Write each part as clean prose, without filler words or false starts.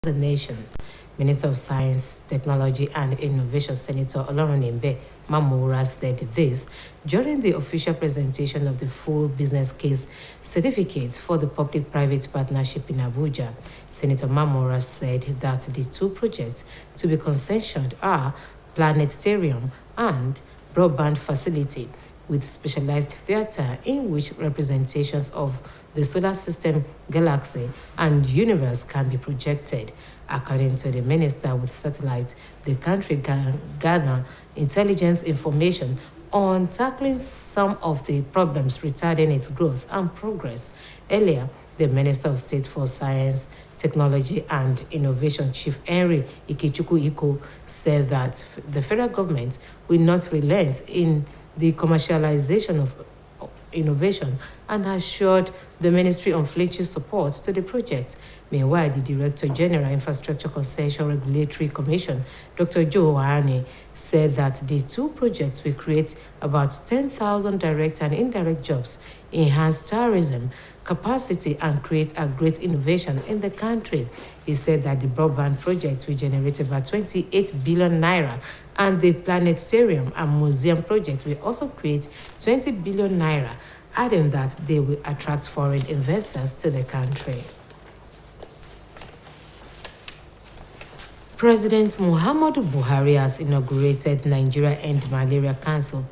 the nation. Minister of Science, Technology and Innovation, Senator Olorunembe Mamora, said this during the official presentation of the full business case certificates for the public-private partnership in Abuja. Senator Mamora said that the two projects to be concessioned are planetarium and broadband facility with specialized theater in which representations of the solar system, galaxy, and universe can be projected. According to the minister, with satellite, the country can gather intelligence information on tackling some of the problems retarding its growth and progress. Earlier, the Minister of State for Science, Technology and Innovation, Chief Henry Ikechukwu Iko, said that the federal government will not relent in the commercialization of innovation and assured the ministry unflinching support to the project. Meanwhile, the Director General Infrastructure Concession Regulatory Commission, Dr. Joe Wahane, said that the two projects will create about 10,000 direct and indirect jobs, enhance tourism capacity, and create a great innovation in the country. He said that the broadband project will generate about 28 billion naira, and the planetarium and museum project will also create 20 billion naira, adding that they will attract foreign investors to the country. President Muhammadu Buhari has inaugurated Nigeria End Malaria Council,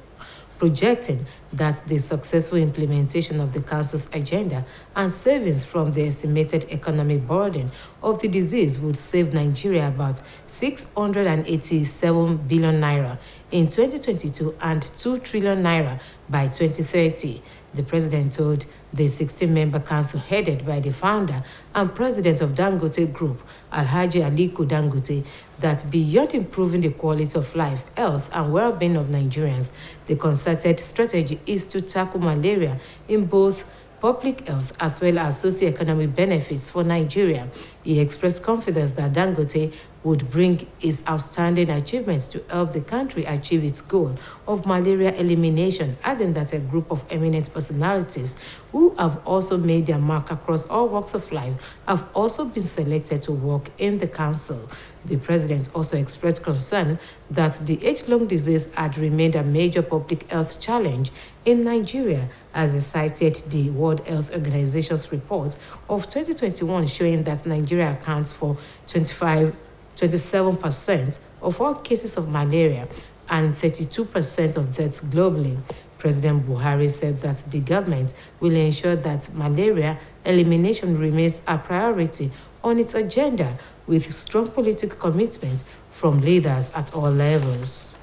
projecting that the successful implementation of the council's agenda and savings from the estimated economic burden of the disease would save Nigeria about 687 billion naira in 2022 and 2 trillion naira by 2030. The president told the 16-member council headed by the founder and president of Dangote Group, Alhaji Aliko Dangote, that beyond improving the quality of life, health, and well-being of Nigerians, the concerted strategy is to tackle malaria in both public health as well as socio-economic benefits for Nigeria. He expressed confidence that Dangote would bring his outstanding achievements to help the country achieve its goal of malaria elimination, adding that a group of eminent personalities who have also made their mark across all walks of life have also been selected to work in the council. The president also expressed concern that the age-long disease had remained a major public health challenge in Nigeria, as he cited the World Health Organization's report of 2021 showing that Nigeria accounts for 27% of all cases of malaria and 32% of deaths globally. President Buhari said that the government will ensure that malaria elimination remains a priority on its agenda with strong political commitment from leaders at all levels.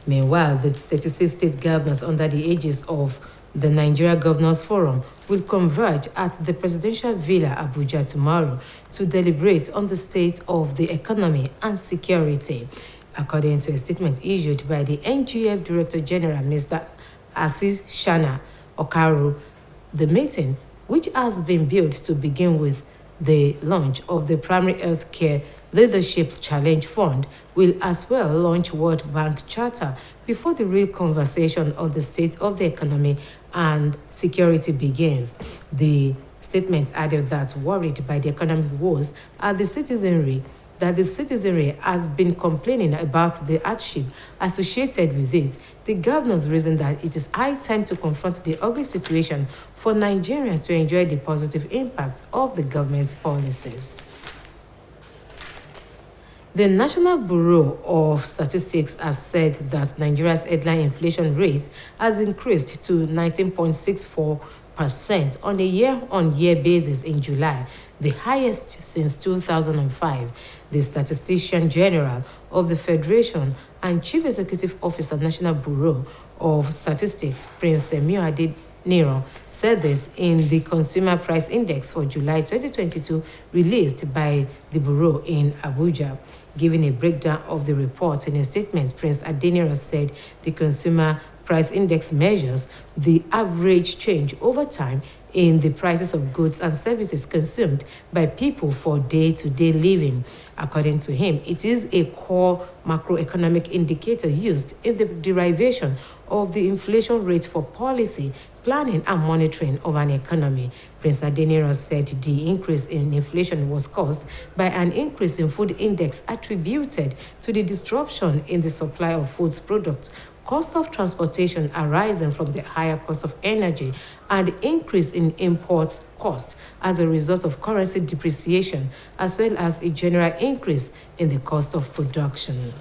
Meanwhile, the 36 state governors under the aegis of the Nigeria Governors Forum will converge at the Presidential Villa, Abuja, tomorrow to deliberate on the state of the economy and security. According to a statement issued by the NGF Director General, Mr. Assis Shana Okaru, the meeting, which has been built to begin with the launch of the Primary Health Care Leadership Challenge Fund, will as well launch World Bank Charter before the real conversation on the state of the economy and security begins. The statement added that, worried by the economic woes at the citizenry, has been complaining about the hardship associated with it. The governors reasoned that it is high time to confront the ugly situation for Nigerians to enjoy the positive impact of the government's policies. The National Bureau of Statistics has said that Nigeria's headline inflation rate has increased to 19.64% on a year-on-year basis in July, the highest since 2005. The Statistician General of the Federation and Chief Executive Officer, National Bureau of Statistics, Prince Semio Nero, said this in the Consumer Price Index for July 2022 released by the Bureau in Abuja. Giving a breakdown of the report in a statement, Prince Adeniro said the Consumer Price Index measures the average change over time in the prices of goods and services consumed by people for day-to-day living. According to him, it is a core macroeconomic indicator used in the derivation of the inflation rate for policy, planning and monitoring of an economy. Prince Adeniran said the increase in inflation was caused by an increase in food index attributed to the disruption in the supply of food products, cost of transportation arising from the higher cost of energy, and increase in imports cost as a result of currency depreciation, as well as a general increase in the cost of production.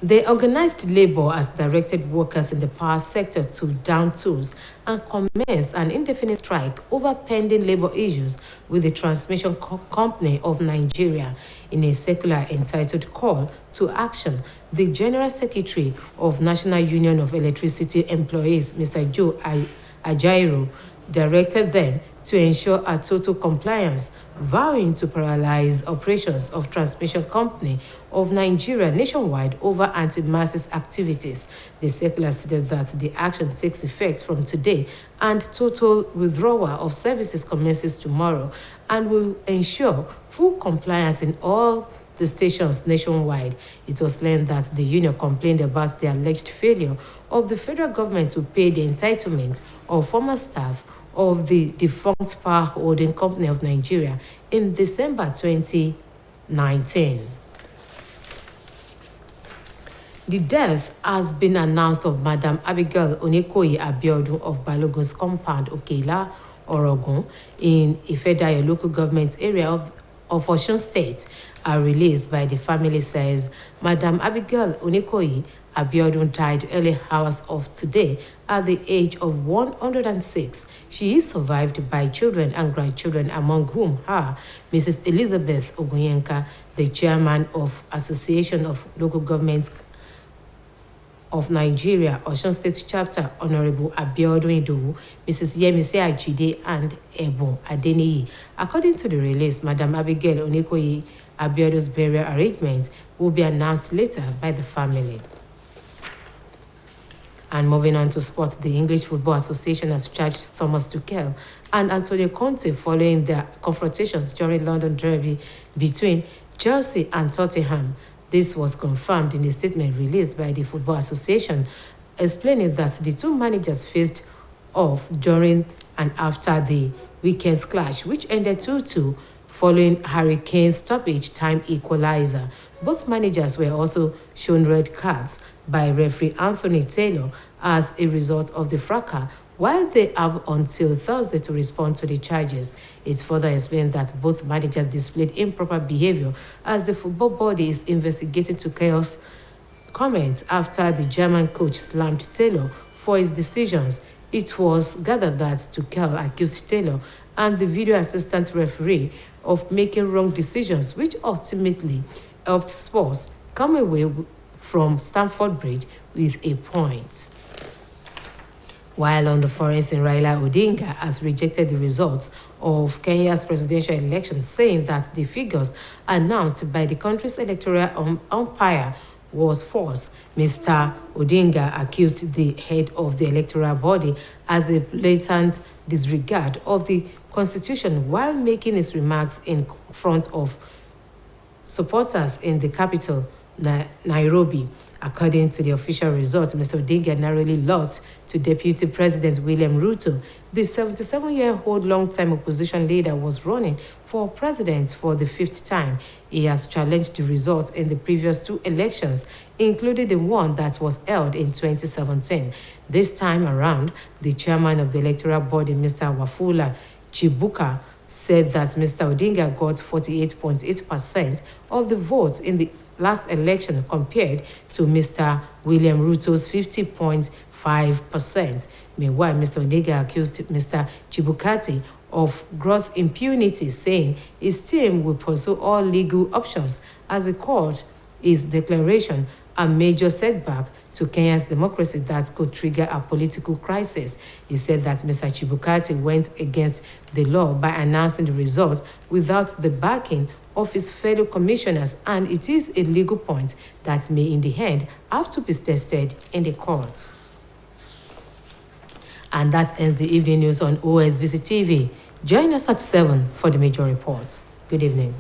The organized labor has directed workers in the power sector to down tools and commence an indefinite strike over pending labor issues with the Transmission Company of Nigeria. In a circular entitled Call to Action, the General Secretary of National Union of Electricity Employees, Mr. Joe Ajaero, directed them to ensure a total compliance, vowing to paralyze operations of Transmission Company of Nigeria nationwide over anti-masses activities. The circular stated that the action takes effect from today and total withdrawal of services commences tomorrow and will ensure full compliance in all the stations nationwide. It was learned that the union complained about the alleged failure of the federal government to pay the entitlements of former staff of the defunct Power Holding Company of Nigeria in December 2019. The death has been announced of Madam Abigail Onekoyi Abiodun of Balogun's compound, Okela, Orogun, in Ifedayo local government area of Osun State. A release by the family says Madam Abigail Onekoyi Abiodun died early hours of today at the age of 106. She is survived by children and grandchildren, among whom are Mrs. Elizabeth Ogunyenka, the chairman of Association of Local Governments of Nigeria, Osun State Chapter, Honorable Abiodun Idowu, Mrs. Yemise Ajide, and Ebon Adeniyi. According to the release, Madam Abigail Onekoyi Abiodun's burial arrangements will be announced later by the family. And moving on to sports, the English Football Association has charged Thomas Tuchel and Antonio Conte following their confrontations during London Derby between Chelsea and Tottenham. This was confirmed in a statement released by the Football Association, explaining that the two managers faced off during and after the weekend's clash, which ended 2-2 following Harry Kane's stoppage time equalizer. Both managers were also shown red cards by referee Anthony Taylor as a result of the fracas, while they have until Thursday to respond to the charges. It further explained that both managers displayed improper behavior as the football body is investigating Tuchel's comments after the German coach slammed Taylor for his decisions. It was gathered that Tuchel accused Taylor and the video assistant referee of making wrong decisions, which ultimately helped Spurs come away from Stamford Bridge with a point. While on the foreign scene, Raila Odinga has rejected the results of Kenya's presidential election, saying that the figures announced by the country's electoral umpire was false. Mr. Odinga accused the head of the electoral body as a blatant disregard of the constitution while making his remarks in front of supporters in the capital, Nairobi. According to the official results, Mr. Odinga narrowly lost to Deputy President William Ruto. The 77-year-old long-time opposition leader was running for president for the fifth time. He has challenged the results in the previous two elections, including the one that was held in 2017. This time around, the chairman of the electoral body, Mr. Wafula Chibuka, said that Mr. Odinga got 48.8% of the votes in the last election compared to Mr. William Ruto's 50.5%. Meanwhile, Mr. Odinga accused Mr. Chibukati of gross impunity, saying his team will pursue all legal options as he called his declaration a major setback to Kenya's democracy that could trigger a political crisis. He said that Mr. Chibukati went against the law by announcing the results without the backing of his fellow commissioners, and it is a legal point that may in the end have to be tested in the courts. And that ends the evening news on OSBC TV. Join us at 7 for the major reports. Good evening.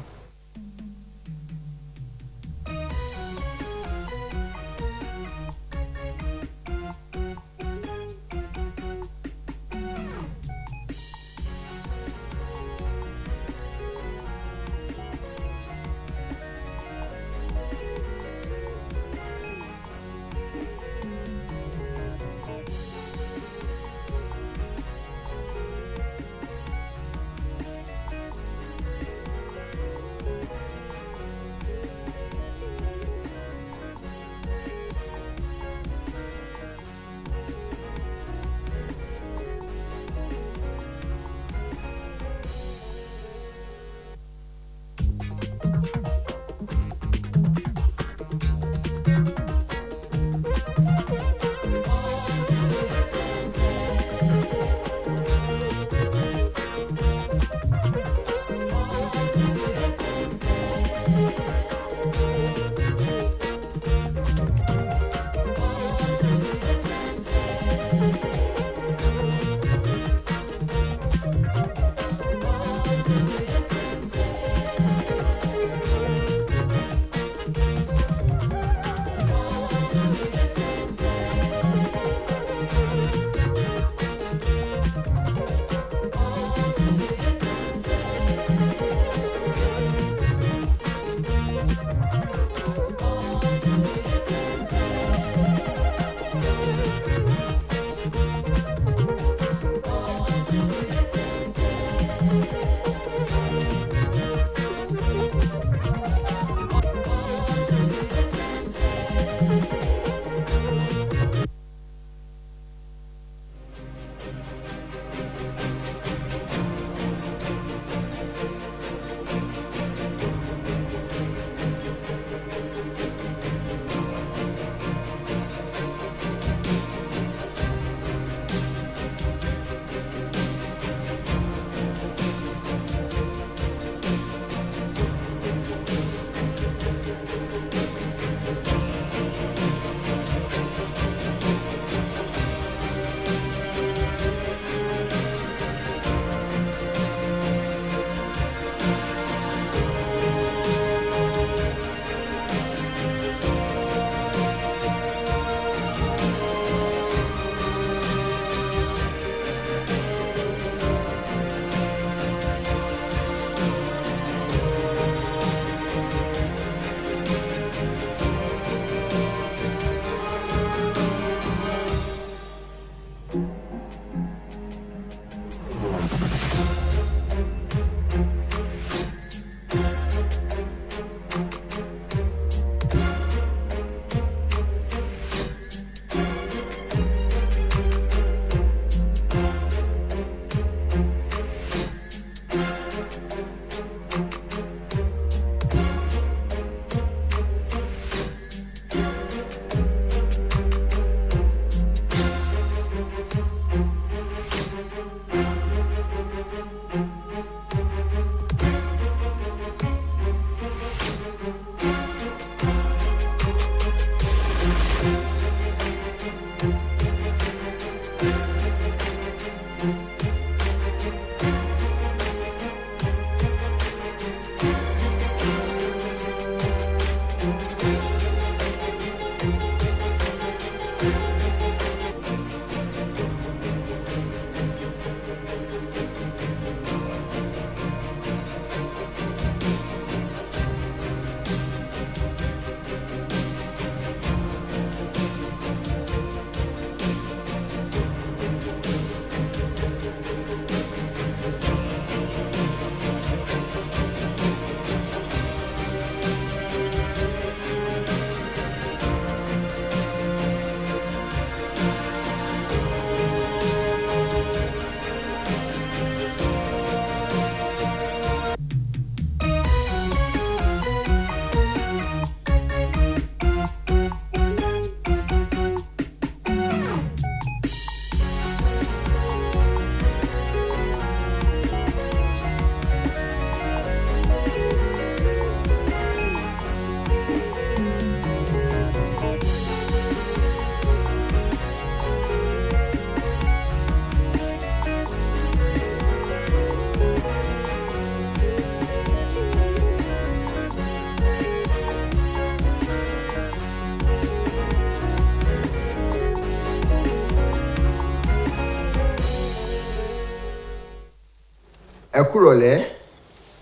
kúrọ̀lẹ́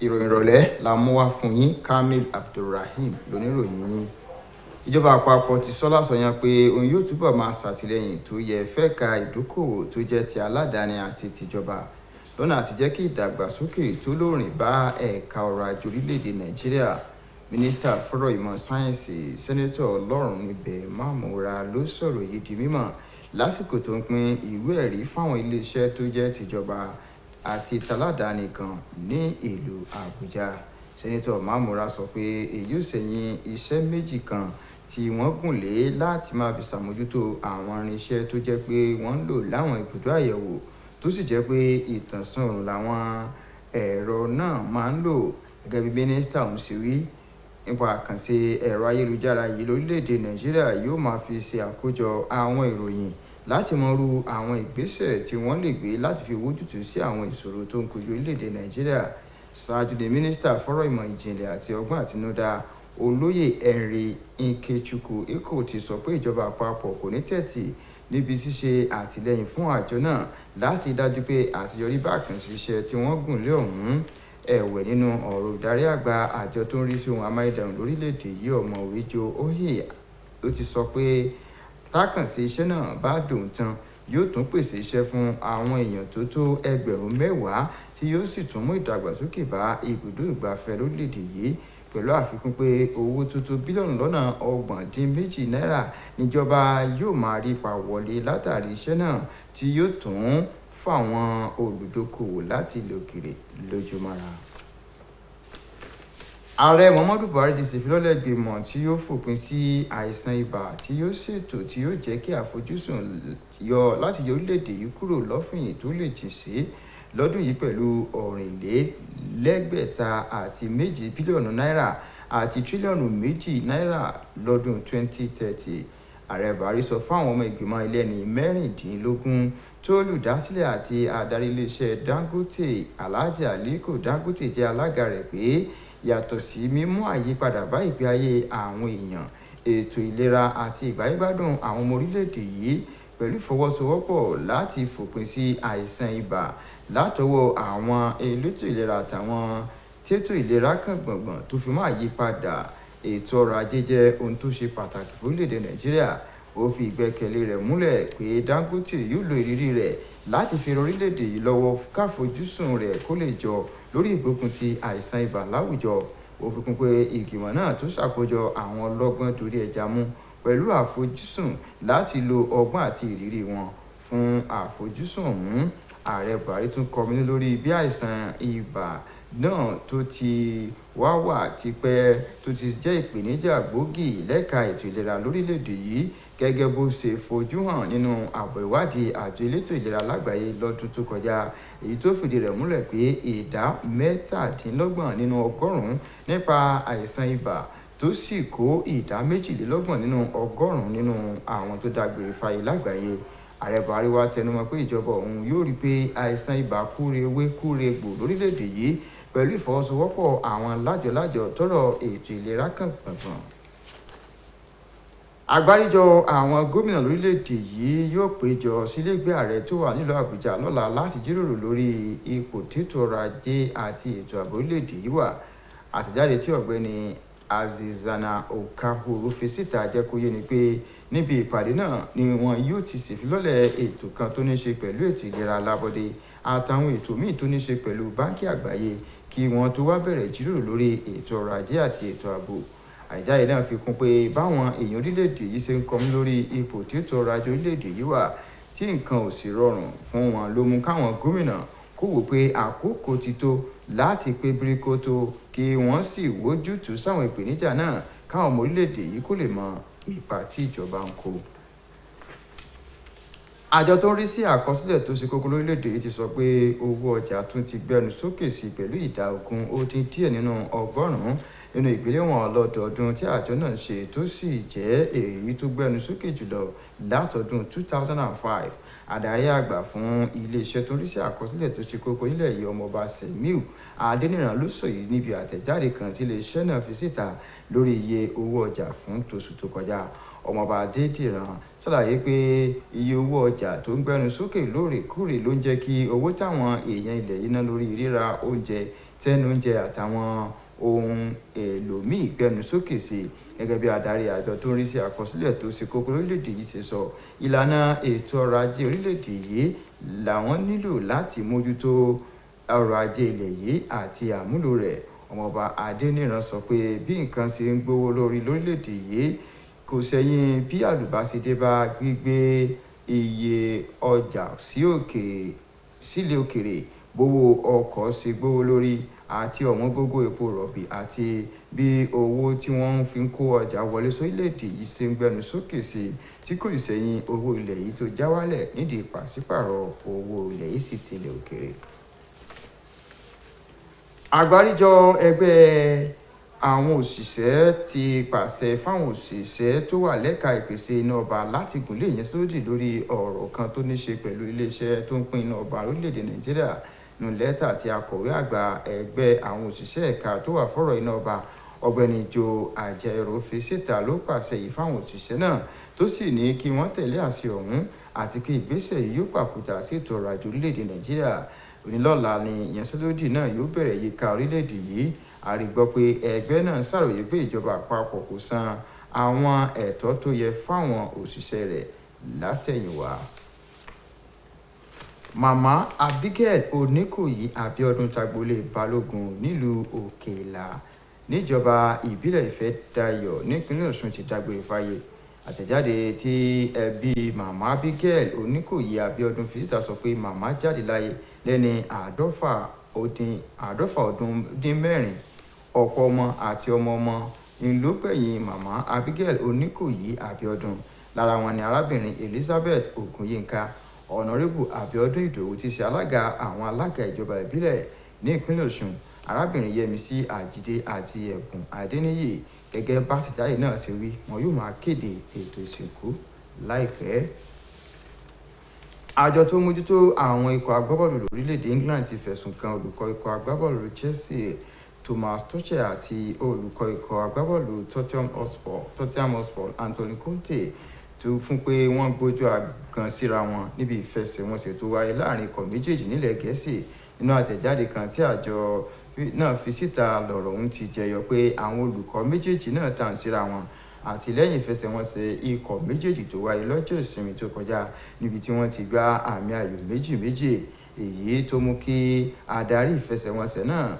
ìròyìn ìrọ̀lẹ́ la mú wá fún yín. Kamil Abdulrahim lóníròyìn yín. Ìjọba àpapọ̀ ti sọ lásọyàn pé òun yóò túbọ̀ máa ṣàtìlẹ́yìn tó yẹ fẹ́ka ìdókòwò tó jẹ́ ti aládàáni àti tìjọba lọ́nà àti jẹ́ kí ìdàgbàsókè tó lóòrìn bá ẹ̀ka ọrọ̀ ajé orílẹ̀-èdè Nàìjíríà. Mínísítà fọ́rọ̀ ìmọ̀ sáyẹ́ǹsì sẹ́nẹ́tọ̀ Ọlọ́runníbẹ̀ Mámúra ló sọ̀rọ̀ yìí di mímọ̀ lásìkò tó ń pín ìwé ẹ̀rí fáwọn iléeṣẹ́ tó jẹ́ tìjọba àti taládàáni kan ní ìlú Àbújá. Sẹ́nẹ́tọ̀ Mámúra sọ pé èyí ò sẹ́yìn iṣẹ́ méjì kan tí wọ́n gùn lé láti máa fi ṣàmójútó àwọn irinṣẹ́ tó jẹ́ pé wọ́n ń lò láwọn ibùdó àyẹ̀wò tó sì jẹ́ pé ìtànsán òòrùn làwọn ẹ̀rọ náà máa ń lò. Gẹ́gẹ́ bí mínísítà ọ̀hún ṣe wí, nípa àkànṣe ẹ̀rọ ayélujára yìí lórílẹ̀‐èdè Nàìjíríà yóò máa fi ṣe àkójọ àwọn ìròyìn láti mọrú àwọn ìgbésẹ̀ tí wọ́n lè gbé láti fi wójútùú sí àwọn ìṣòro tó ń kojú orílẹ̀‐èdè Nàìjíríà. Ṣáájú ní mínísítà fọ́rọ̀ ìmọ̀ ìjìnlẹ̀ àti ọgbọ́n àtinúdá olóyè Henry Ikechukwu Eko ti sọ pé ìjọba àpapọ̀ kò ní tẹ́tí níbi ṣíṣe àtìlẹ́yìn fún àjọ náà láti dájú pé àṣeyọrí bá àkànṣe iṣẹ́ tí wọ́n gùn lé ọ̀hún. Ẹ̀wẹ̀ nínú ọ̀rọ̀ ìdarí àgbà àjọ tó ń rí sí ohun amáyédẹrùn lórílẹ̀‐èdè yìí ọ̀mọ̀wé Joe Oye ló ti sọ pé tákànṣe iṣẹ́ náà bá dòun tán yóò tún pèsè iṣẹ́ fún àwọn èèyàn tó tó ẹgbẹ̀rún mẹ́wàá tí yóò sì tún mú ìdàgbàsókè bá ibùdó ìgbafẹ́ lórílẹ̀‐èdè yìí, pẹ̀lú àfikún pé owó tó tó bílíọ̀nù lọ́nà 38 náírà níjọba yóò máa rí pa wọlé látàrí iṣẹ́ náà tí yóò tún fáwọn olùdókòwò láti ilẹ̀ òkèèrè lójúmọ́ra. Ààrẹ Muhammadu Buhari ti ṣèfilọ́lẹ̀ ìgbìmọ̀ tí yóò fòpin sí àìsàn ibà tí yóò ṣètò tí yóò jẹ́ kí àfojúsùn yọ láti yọ orílẹ̀-èdè yìí kúrò lọ́fìnyìn tó lè jìn sí lọ́dún yìí pẹ̀lú $4,602 bílíọ̀nù náírà àti tírílíọ̀nù 2 náírà lọ́dún 2030. Ààrẹ Buhari sọ fáwọn ọmọ ìgbìmọ̀ ẹlẹ́ni 16 tó olùdásílẹ̀ àti adarí iléeṣẹ́ Dangote Alhaji Aliko Dangote jẹ́ alága rẹ̀ pé yàtọ̀ sí mímú àyípadà bá ìgbé ayé àwọn èèyàn, ètò ìlera àti ìgbáyégbádùn àwọn ọmọ orílẹ̀-èdè yìí pẹ̀lú ìfọwọ́sowọ́pọ̀ láti fòpin sí àìsàn ibà látọwọ́ àwọn elétò ìlera àtàwọn tètò ìlera kan gbọ̀ngbọ̀n tó fi máa yípadà ètò ọrọ̀ ajé jẹ́ ohun tó ṣe pàtàkì fún orílẹ̀-èdè Nàìjíríà. Ó fi ìgbẹ́kẹ̀lé rẹ̀ múlẹ̀ pé Dangote yóò lo ìrírí rẹ̀ láti fi ran orílẹ̀-èdè yìí lọ́wọ́ káfojúsùn rẹ̀ kó lè jọ lórí ìgbógun ti àìsàn ibà láwùjọ. Ó fi kún pé ìgbìmọ̀ náà tún ṣàkójọ àwọn ọlọ́gbọ́n torí ẹja mú pẹ̀lú àfojúsùn láti lo ọgbọ́n àti ìrírí wọn fún àfojúsùn ọ̀hún. Ààrẹ Buhari tún kọminú lórí bí àìsàn ibà náà tó ti wà tipẹ́ tó ti jẹ́ ìpèníjà gbòógì lẹ́ka ètò ìlera lórílẹ̀‐èdè yìí, gẹ́gẹ́ bó ṣe fojú hàn nínú àbọ̀ ìwádìí àjọ elétò ìlera lágbàáyé lọ́dún tó kọjá, èyí tó fìdí rẹ̀ múlẹ̀ pé ìdá 27 nínú 100 nípa àìsàn ibà tó sì kó ìdá 22 nínú 100 nínú àwọn tó dágbére fáyé lágbàáyé. Ààrẹ Buhari wá tẹnumọ́ pé ìjọba òun yóò rí pé àìsàn ibà kúrewé kúregbò lórílẹ̀‐èdè yìí pẹ̀lú ìfọwọ́sowọ́pọ̀ àwọn lájọ-lájọ tọ́rọ̀ ètò ìlera kan gbọ̀ngbọ̀n. Àgbáríjọ àwọn gómìnà lórílẹ̀‐èdè yìí yóò péjọ sílégbé ààrẹ tó wà nílùú Àbújá lọ́la láti jíròrò lórí ipò tètò ọrọ̀ ajé àti ètò ààbò orílẹ̀‐èdè yìí wà. Àtẹ̀jáde tí ọ̀gbẹ́ni Azizana Okahoro fi síta jẹ́ kó yé ni pé níbi ìpàdé náà ni wọn yóò ti ṣèfilọ́lẹ̀ ètò kan tó ní ṣe pẹ̀lú ètò ìlera alábọ́dé àtàwọn ètò míì tó ní ṣe pẹ̀lú báńkì àgbáyé kí wọ́n tó wá bẹ̀rẹ̀ ìjíròrò lórí ètò ọrọ̀ ajé àti ètò ààbò. Àìjáde náà fi kún pé báwọn èèyàn orílẹ̀-èdè yìí ṣe ń kọmí lórí ipò tí ètò ọrọ̀ ajé orílẹ̀-èdè yìí wà tí nǹkan ò sì rọrùn fún wọn ló mú káwọn gómìnà kó wò pé àkókò ti tó láti pé bíríkótó kí wọ́n sì wójútùú sáwọn ìpèníjà náà káwọn ọmọ orílẹ̀-èdè yìí kó lè mọ ipa tí ìjọba ń kó. Àjọ tó ń rí sí àkọsílẹ̀ tó ṣe kókó lórílẹ̀-èdè yìí ti sọ pé owó ọjà tún ti gbẹnu sókè sí pẹ̀lú ìdá 20 nínú 100 nínú ìgbéléwọ̀n ọlọ́dọọdún tí àjọ náà ń ṣe tó sì jẹ́ èyí tó gbẹnu sókè jùlọ látọdún 2005. Adarí àgbà fún iléeṣẹ́ tó ń rí sí àkọsílẹ̀ tó ṣe kókó nílẹ̀ yìí ọmọọba Semiu Adéníran ló sọ yìí níbi àtẹ̀jáde kan tí iléeṣẹ́ náà fi síta lórí iye owó ọjà fún tóṣù tó kọjá. ọmọọba Adédìran ṣàlàyé pé iye owó ọjà tó ń gbẹnu sókè lóòrèkóòrè ló ń jẹ́ kí owó táwọn èèyàn ilẹ̀ yìí ná lórí ríra oúnjẹ tẹ́nu oúnjẹ àtàwọn ohun èlò míì gbẹnu sókè sí gẹ́gẹ́ bí adarí àjọ tó ń rí sí àkọsílẹ̀ tó ṣe kókó lórílẹ̀‐èdè yìí ṣe sọ. Ìlànà ètò ọrọ̀ ajé orílẹ̀‐èdè yìí làwọn nílò láti mójútó ọrọ̀ ajé ilẹ̀ yìí àti àmúlò rẹ̀. ọmọọba Adéníran sọ pé bí nǹkan ṣe ń gbówó lórí lórílẹ̀‐èdè yìí kò sẹ́yìn bí àlùbáṣe dé bá gbígbé iye ọjà sílẹ̀ òkèrè, bówó ọkọ̀ ṣe gbówó lórí àti ọ̀wọ́n gógó epo rọ̀bì àti bí owó tí wọ́n fi ń kó ọjà wọlé sórílẹ̀‐èdè yìí ṣe ń gbẹnu sókè sí tí kò sẹ́yìn owó ilẹ̀ yìí tó já wálẹ̀ nídìí pàṣípàrọ̀ owó ilẹ̀ yìí sì tilẹ̀ òkèrè. Àgbáríjọ ẹgbẹ́ àwọn òṣìṣẹ́ ti pàṣẹ fáwọn òṣìṣẹ́ tó wà lẹ́ka ìpèsè iná ọba láti gùnlé ìyanṣẹ́lódì lórí ọ̀rọ̀ kan tó ní ṣe pẹ̀lú iléeṣẹ́ tó ń pín iná ọba lórílẹ̀‐èdè Nàìjíríà. Nínú lẹ́tà tí akọ̀wé àgbà ẹgbẹ́ àwọn òṣìṣẹ́ ẹ̀ka tó wà fọ́rọ̀ iná ọba ọ̀gbẹ́ni Jo Àjẹrò fi síta ló pàṣẹ yìí fáwọn òṣìṣẹ́ náà tó sì ní kí wọ́n tẹ̀lé àṣẹ ọ̀hún àti kí ìgbésẹ̀ yìí yóò pàkúta sí ètò ọrọ̀ ajé orílẹ̀‐èdè Nàìjíríà. Onílọ́la ni ìyanṣẹ́lódì náà yóò bẹ̀rẹ̀ yíká orílẹ̀‐èdè yìí. A rí gbọ́ pé ẹgbẹ́ náà ṣàròyé pé ìjọba àpapọ̀ kò san àwọn ẹ̀tọ́ tó yẹ fáwọn òṣìṣẹ́ rẹ̀ látẹ̀yìnwá. Màmá Abigail Oníkòyí Abíọ́dún Tagbolé Balógun nílùú Òkèlà níjọba ìbílẹ̀ Ìfẹ́dayọ̀ nípínlẹ̀ Ọ̀ṣun ti dágbére fáyé. Àtẹ̀jáde tí ẹbí màmá Abigail Oníkòyí Abíọ́dún fi síta sọ pé màmá jáde láyé lẹ́ni àádọ́fà ọdún dín mẹ́rin. Ọ̀pọ̀ ọmọ àti ọmọ ló gbẹ̀yìn màmá Abigail Oníkòyí Abíọ́dún. Lára wọn ni arábìnrin Elizabeth Ògúnyínká, Honorable Abíọ́dún Ìdòwú tí ṣe alága àwọn alága ìjọba ìbílẹ̀ ní ìpínlẹ̀ Ọ̀ṣun, arábìnrin Yẹmisí Àjídé àti Ẹ̀bùn Adéníyì. Gẹ́gẹ́ bá àtẹ̀jáde náà ṣe wí, wọn yóò máa kéde ètò ìsìnkú láìpẹ́. Àjọ tó mójútó àwọn ikọ̀ agbábọ́ọ̀lù lórílẹ̀‐èdè England ti fẹ̀sùn kan olùkọ́ ikọ̀ agbábọ́ọ̀lù Chelsea Thomas Tuchel àti olùkọ́ ikọ̀ agbábọ́ọ̀lù Tottenham Hotspur Anthony Conte tó fún pé wọ́n gbójú àgàn síra wọn níbi ìfẹsẹ̀wọnsẹ̀ tó wáyé láàrin ikọ̀ méjèèjì nílẹ̀ Gẹ̀ẹ́sì. Nínú àtẹ̀jáde kan tí àjọ náà fi síta lọ̀rọ̀ ọ̀hún ti jẹyọ pé àwọn olùkọ́ méjèèjì náà tàn síra wọn àtìlẹ́yìn ìfẹsẹ̀wọnsẹ̀ ikọ̀ méjèèjì tó wáyé lọ́jọ́ ìsinmi tó kọjá níbi tí wọ́n ti gbá àmì ayò 2-2, èyí tó mú kí adarí ìfẹsẹ̀wọnsẹ̀ náà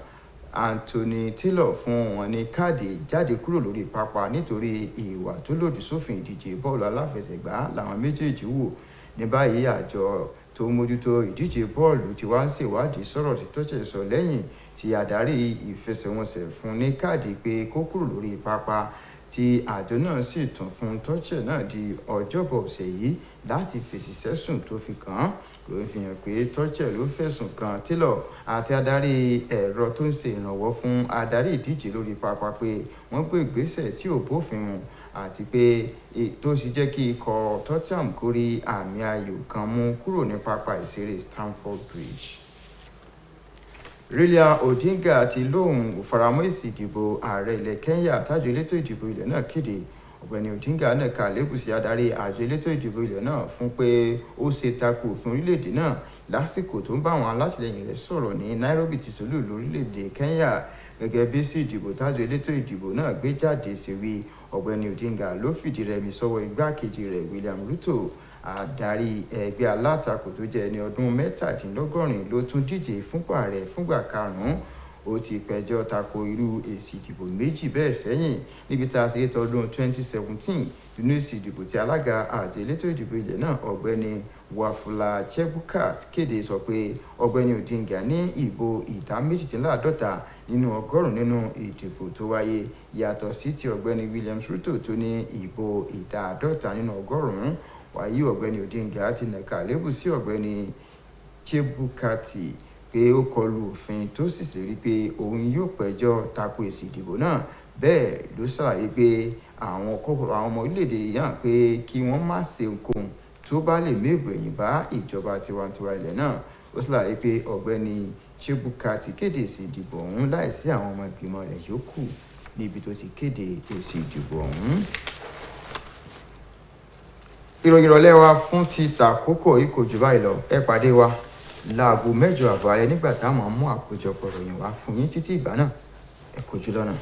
Anthony Taylor fún wọn ní káàdì jáde kúrò lórí pápá nítorí ìwà tó lòdì sófin ìdíje bọ́ọ̀lù aláfẹsẹ̀gbá làwọn méjèèjì wò. Ní báyìí àjọ tó mójútó ìdíje bọ́ọ̀lù ti wá ń ṣèwádìí sọ̀rọ̀ tí Tuchel sọ lẹ́yìn tí adarí ìfẹsẹ̀wọnsẹ̀ fún ní káàdì pé kó kúrò lórí pápá, tí àjọ náà sì tún fún Tuchel náà di ọjọ́bọ̀ ọ̀sẹ̀ yìí láti fèsì sẹ́sùn tó fi kàn án. Ló fi hàn pé Tuchel ló fẹ̀sùn kan Taylor àti adarí ẹ̀rọ tó ń ṣe ìrànwọ́ fún adarí ìdíje lórí pápá pé wọ́n gbé ìgbésẹ̀ tí ò bófin mu àti pé tó sì jẹ́ kí ikọ̀ Tottenham kórí àmì ayò kan mú kúrò ní pápá ìṣeré Stamford Bridge. Raila Odinga ti lóun ò faramọ́ èsì ìdìbò ààrẹ ilẹ̀ Kenya tájọ elétò ìdìbò ilẹ̀ náà kéde. Ọ̀gbẹ́ni Odinga náà ka àléébù sí adarí àjọ elétò ìdìbò ilẹ̀ náà fún pé ó ṣe tako òfin orílẹ̀-èdè náà lásìkò tó ń bá àwọn alátìlẹyìn rẹ̀ sọ̀rọ̀ ní Nairobi ti solú lórílẹ̀-èdè Kenya. Gẹ́gẹ́ bí sí ìdìbò tájọ elétò ìdìbò náà gbé jáde sí wí, Ọ̀gbẹ́ni Odinga ló fìdí rẹmi sọ́wọ́ igbákejì rẹ̀ William Ruto. Adarí ẹgbẹ́ alátakò tó jẹ́ ẹni ọdún 17 ló tún díje fúnpò ààrẹ fúngbà karùn-ún. Ó ti pẹjọ́ tako irú èsì ìdìbò méjì bẹ́ẹ̀ sẹ́yìn níbi tá a ṣe tọdún 2017 nínú èsì ìdìbò tí alága àjọ elétò ìdìbò ilẹ̀ náà Ọ̀gbẹ́ni Wafula Chebukat kéde sọ pé Ọ̀gbẹ́ni Odinga ní ìbò ìdá 52 nínú 100 nínú ìdìbò tó wáyé, yàtọ̀ sí ti Ọ̀gbẹ́ni Williams Ruto tó ní ìbò ìdá 50 nínú 100. Wàyí Ọ̀gbẹ́ni Odinga ti nàka àléébù sí Ọ̀gbẹ́ni Chebukati pé ó kọlu òfin tó sì ṣèlérí pé òun yóò pẹjọ́ tako èsì ìdìbò náà. Bẹ́ẹ̀ ló ṣàlàyé pé àwọn ọmọ orílẹ̀-èdè yàn pé kí wọ́n má ṣe ohunkóhun tó bá lè méèbù ẹ̀yìn bá ìjọba tiwantiwa ilẹ̀ náà. Ó ṣàlàyé pé Ọ̀gbẹ́ni Chebukati kéde èsì ìdìbò ọ̀hún láìsí àwọn ọmọ ìgbìmọ̀ rẹ̀ yòókù níbi tó ti kéde èsì ìdìbò ọ̀hún. ìròyìn ìrọ̀lẹ́ wa fún ti tàkókò yìí kò jù báyìí lọ. Ẹ pàdé wa láago 8 àbọ̀ alẹ́ nígbà táwọn mú àkójọpọ̀ ìròyìn wá fún yín. Títí ìgbà náà, ẹ kú ojú lọ́nà.